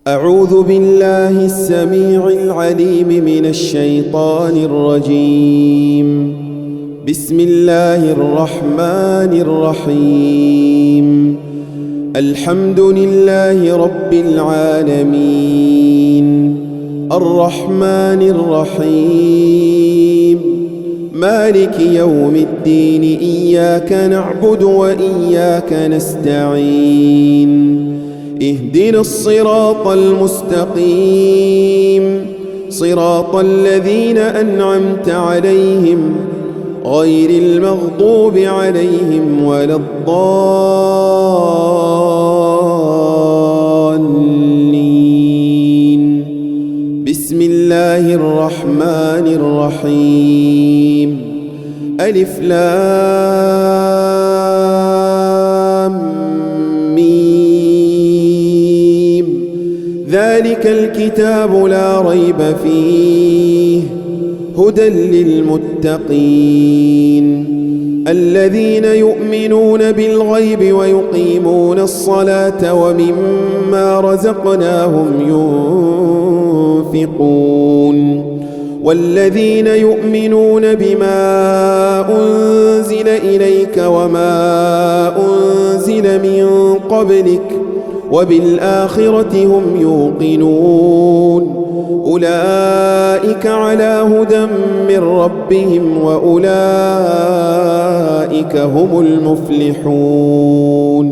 أعوذ بالله السميع العليم من الشيطان الرجيم. بسم الله الرحمن الرحيم. الحمد لله رب العالمين، الرحمن الرحيم، مالك يوم الدين. إياك نعبد وإياك نستعين. اهدنا الصراط المستقيم، صراط الذين أنعمت عليهم غير المغضوب عليهم ولا الضالين. بسم الله الرحمن الرحيم. ألف لام ميم. ذلك الكتاب لا ريب فيه هدى للمتقين الذين يؤمنون بالغيب ويقيمون الصلاة ومما رزقناهم ينفقون والذين يؤمنون بما أنزل إليك وما أنزل من قبلك وبالآخرة هم يوقنون أولئك على هدى من ربهم وأولئك هم المفلحون.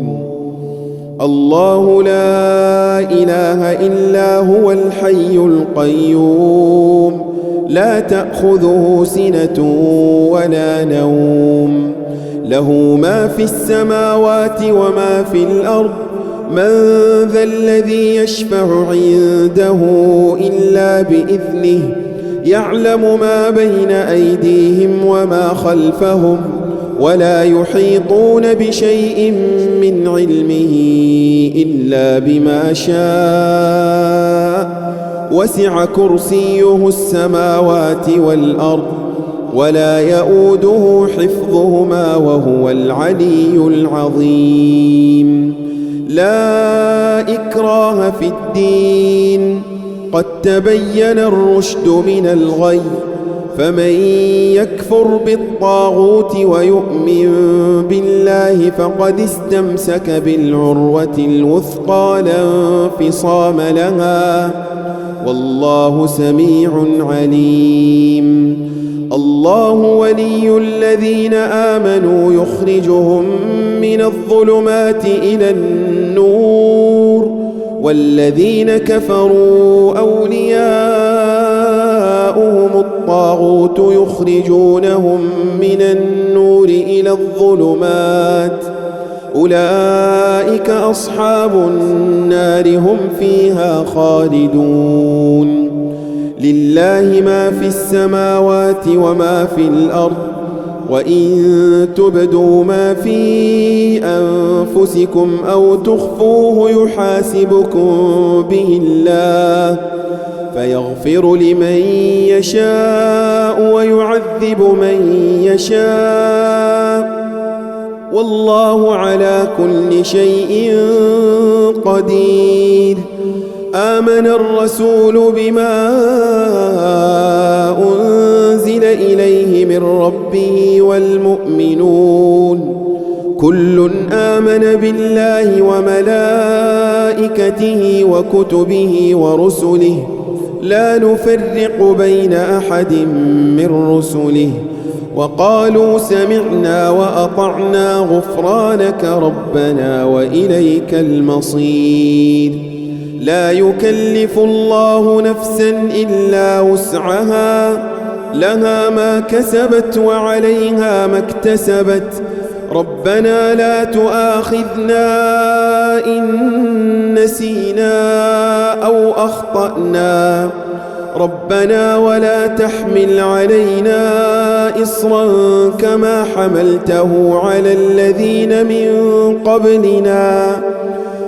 الله لا إله إلا هو الحي القيوم، لا تأخذه سنة ولا نوم، له ما في السماوات وما في الأرض. من ذا الذي يشفع عنده إلا بإذنه، يعلم ما بين أيديهم وما خلفهم ولا يحيطون بشيء من علمه إلا بما شاء. وسع كرسيه السماوات والأرض ولا يؤوده حفظهما وهو العلي العظيم. لا إكراه في الدين، قد تبين الرشد من الغي، فمن يكفر بالطاغوت ويؤمن بالله فقد استمسك بالعروة الوثقى لا انفصام لها، والله سميع عليم. الله ولي الذين آمنوا يخرجهم من الظلمات إلى النور، والذين كفروا أولياؤهم الطاغوت يخرجونهم من النور إلى الظلمات. أولئك أصحاب النار هم فيها خالدون. لله ما في السماوات وما في الأرض، وإن تبدوا ما في أنفسكم أو تخفوه يحاسبكم به الله، فيغفر لمن يشاء ويعذب من يشاء، والله على كل شيء قدير. آمن الرسول بما أنزل إليه من ربه والمؤمنون كل آمن بالله وملائكته وكتبه ورسله لا نفرق بين أحد من رسله، وقالوا سمعنا وأطعنا غفرانك ربنا وإليك المصير. لا يكلف الله نفسا إلا وسعها، لها ما كسبت وعليها ما اكتسبت. ربنا لا تؤاخذنا إن نسينا أو أخطأنا، ربنا ولا تحمل علينا إصرا كما حملته على الذين من قبلنا،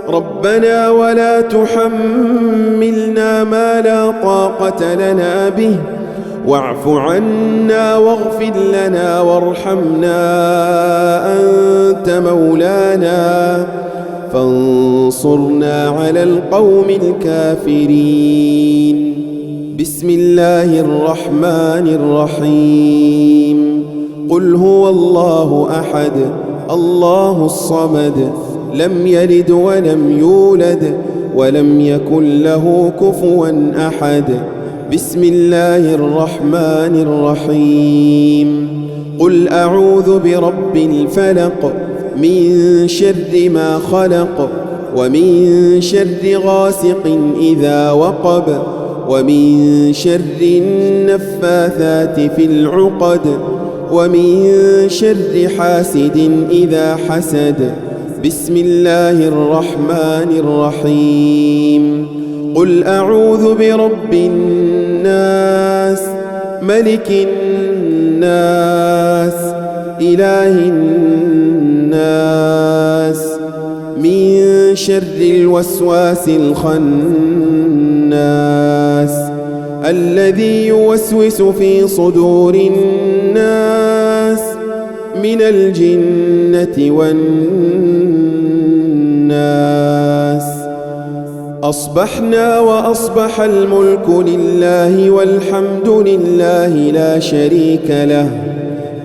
ربنا ولا تحملنا ما لا طاقة لنا به، واعف عنا واغفر لنا وارحمنا أنت مولانا فانصرنا على القوم الكافرين. بسم الله الرحمن الرحيم. قل هو الله أحد الله الصمد لم يلد ولم يولد ولم يكن له كفوا أحد. بسم الله الرحمن الرحيم. قل أعوذ برب الفلق من شر ما خلق ومن شر غاسق إذا وقب ومن شر النفاثات في العقد ومن شر حاسد إذا حسد. بسم الله الرحمن الرحيم. قل أعوذ برب الناس ملك الناس إله الناس من شر الوسواس الخناس الذي يوسوس في صدور الناس من الجنة والناس. أصبحنا وأصبح الملك لله والحمد لله لا شريك له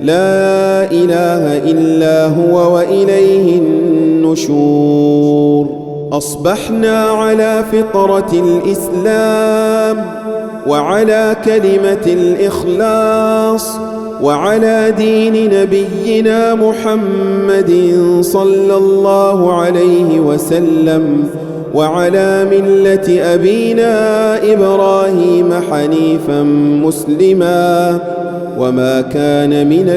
لا إله إلا هو وإليه النشور. أصبحنا على فطرة الإسلام وعلى كلمة الإخلاص وعلى دين نبينا محمد صلى الله عليه وسلم وعلى ملة أبينا إبراهيم حنيفا مسلما وما كان من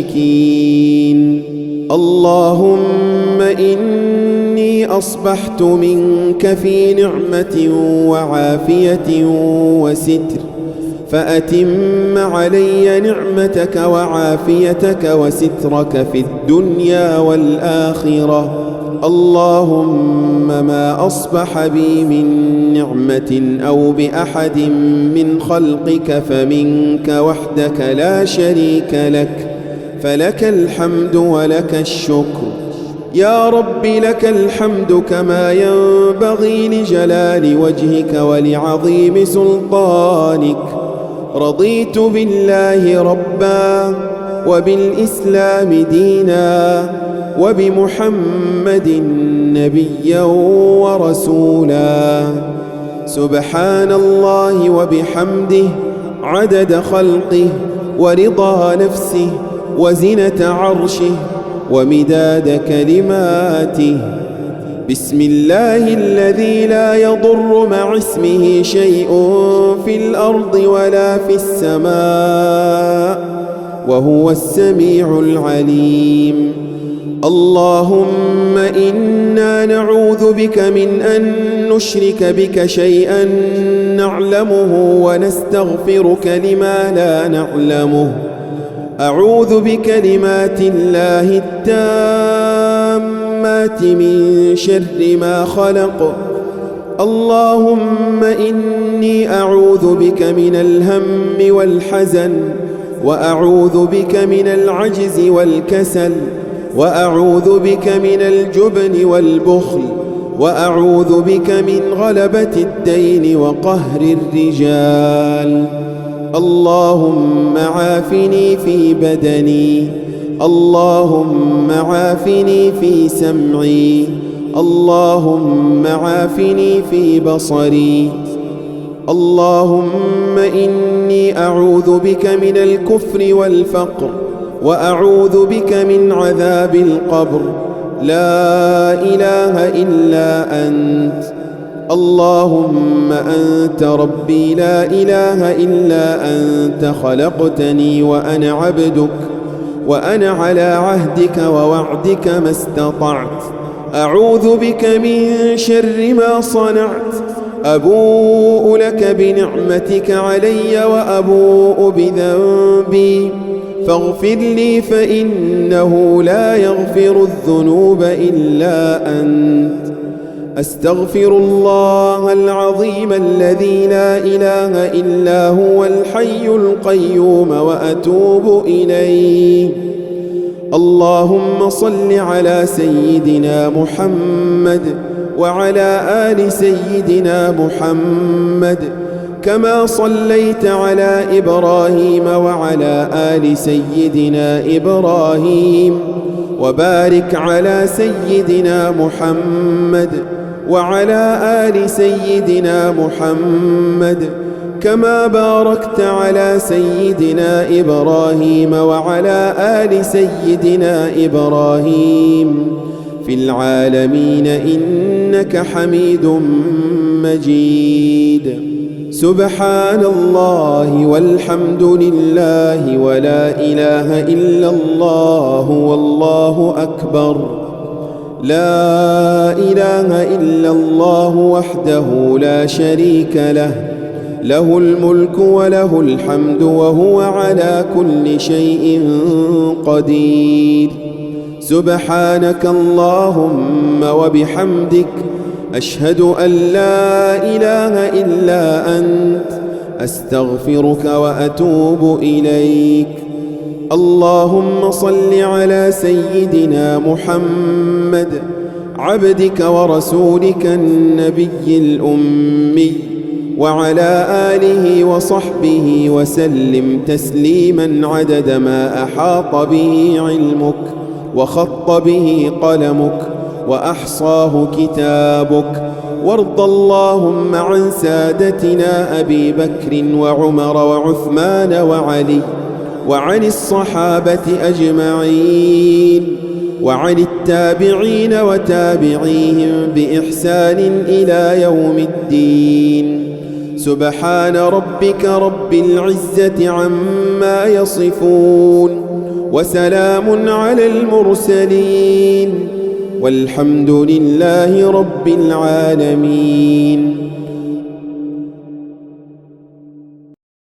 المشركين. اللهم إني أصبحت منك في نعمة وعافية وستر فأتم علي نعمتك وعافيتك وسترك في الدنيا والآخرة. اللهم ما أصبح بي من نعمة أو بأحد من خلقك فمنك وحدك لا شريك لك فلك الحمد ولك الشكر. يا رب لك الحمد كما ينبغي لجلال وجهك ولعظيم سلطانك. رضيت بالله ربا وبالإسلام دينا وبمحمد نبيا ورسولا. سبحان الله وبحمده عدد خلقه ورضا نفسه وزنة عرشه ومداد كلماته. بسم الله الذي لا يضر مع اسمه شيء في الأرض ولا في السماء وهو السميع العليم. اللهم إنا نعوذ بك من أن نشرك بك شيئا نعلمه ونستغفرك لما لا نعلمه. أعوذ بكلمات الله التامات من شر ما خلق. اللهم إني أعوذ بك من الهم والحزن وأعوذ بك من العجز والكسل وأعوذ بك من الجبن والبخل وأعوذ بك من غلبة الدين وقهر الرجال. اللهم عافني في بدني اللهم عافني في سمعي اللهم عافني في بصري. اللهم إني أعوذ بك من الكفر والفقر وأعوذ بك من عذاب القبر. لا إله إلا أنت. اللهم أنت ربي لا إله إلا أنت خلقتني وأنا عبدك وأنا على عهدك ووعدك ما استطعت. أعوذ بك من شر ما صنعت. أبوء لك بنعمتك علي وأبوء بذنبي فاغفر لي فإنه لا يغفر الذنوب إلا أنت. أستغفر الله العظيم الذي لا إله إلا هو الحي القيوم وأتوب إليه. اللهم صل على سيدنا محمد وعلى آل سيدنا محمد كما صليت على إبراهيم وعلى آل سيدنا إبراهيم، وبارك على سيدنا محمد وعلى آل سيدنا محمد كما باركت على سيدنا إبراهيم وعلى آل سيدنا إبراهيم في العالمين إنك حميد مجيد. سبحان الله والحمد لله ولا إله إلا الله والله أكبر. لا إله إلا الله وحده لا شريك له، له الملك وله الحمد وهو على كل شيء قدير. سبحانك اللهم وبحمدك، أشهد أن لا إله إلا أنت، أستغفرك وأتوب إليك. اللهم صل على سيدنا محمد عبدك ورسولك النبي الأمي وعلى آله وصحبه وسلم تسليما عدد ما أحاط به علمك وخط به قلمك وأحصاه كتابك. وارض اللهم عن سادتنا أبي بكر وعمر وعثمان وعلي، وعن الصحابة أجمعين، وعن التابعين وتابعيهم بإحسان إلى يوم الدين. سبحان ربك رب العزة عما يصفون، وسلام على المرسلين، والحمد لله رب العالمين.